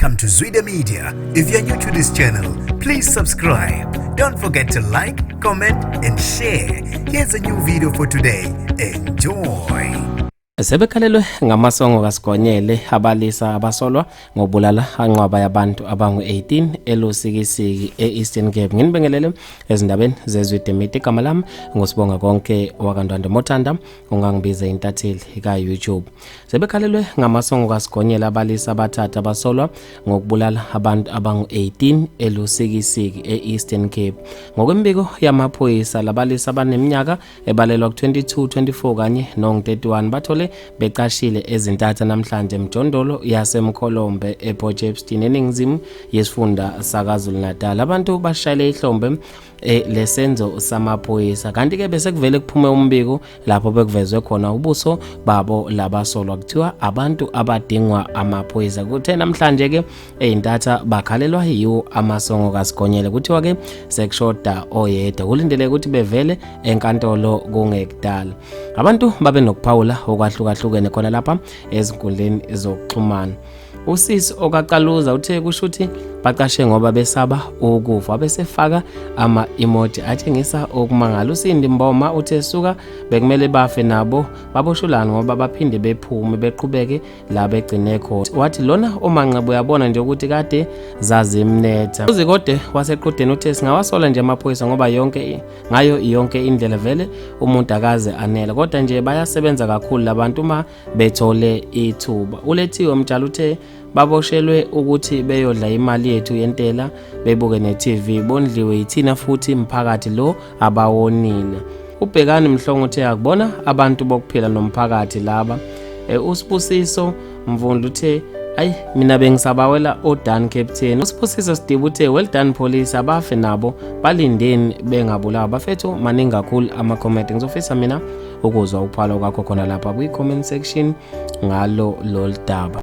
Welcome to zwide-media. If you're new to this channel, please subscribe. Don't forget to like, comment and share. Here's a new video for today. Enjoy. Sebekhalelwe ngamasongo kasigonyele abalisa abasolwa ngokubulala anqwaba yabantu abangu-18 eLusikisiki eEastern Cape. Nginibingelele ezindabeni zezwide-media. Igama lami ngosibonga konke wakandwande Mothanda, ungangibiza intatheli ka-YouTube. Sebekhalelwe ngamasongo kasigonyele abalisa abathathu abasolwa ngokubulala abantu abangu-18 eLusikisiki eEastern Cape. Ngokwembiko yamaphoyisa, labalisa abaneminyaka ebalelwa ku-22, 24 kanye no-31 bathole becashile ezintatha namhlanje emjondolo yasemkholombe ePortshepstone eningizimu yesifunda saKwaZulu-Natal. Abantu bashayele ihlombe lesenzo samaphoyisa, kanti ke bese kuvele kuphume umbiko lapho bekuvezwe khona ubuso babo labasolwa, kuthiwa abantu abadingwa amaphoyisa. Kuthe namhlanje ke eintatha bakhalelwa yiwo amasongo kasigonyele, kuthiwa ke sekushoda oyedwa, kulindele ukuthi bevele enkantolo kungekudala. Abantu babe nokuphawula okwahlukahlukene khona lapha ezinkundleni zokuxhumana. Usisi okacaluza uthe kusho ukuthi baqashe ngoba besaba ukufa, besefaka ama-emoji atshengisa okumangala. Usindi Mboma uthe suka bekumele bafe nabo baboshulana ngoba baphinde bephume beqhubeke la begcine khona. Wathi lona omanqabu uyabona nje ukuthi kade zazimnetha. Uzikode waseqhudeni uthe singawasola nje amaphoyisa ngoba yonke indlela vele umuntu akaze anele, kodwa nje bayasebenza kakhulu labantu uma bethole ithuba. Ulethiwe Mtshali uthe baboshelwe ukuthi beyodla imali yethu yentela, bebuke ne-TV, bondliwe yithina futhi umphakathi lo abawonile. Ubhekani Mhlongo uthe akubona abantu bokuphila nomphakathi laba. Usibusiso Mvundla uthe ayi mina bengisabawela oDan Captain. Usibusiso Sidibu uthe well done police, abafe nabo balindeni bengabulawa. Bafethu maningi kakhulu ama-comment, ngizofisa mina ukuzwa uphala kwakho khona lapha kwi-comment section ngalo lolu daba.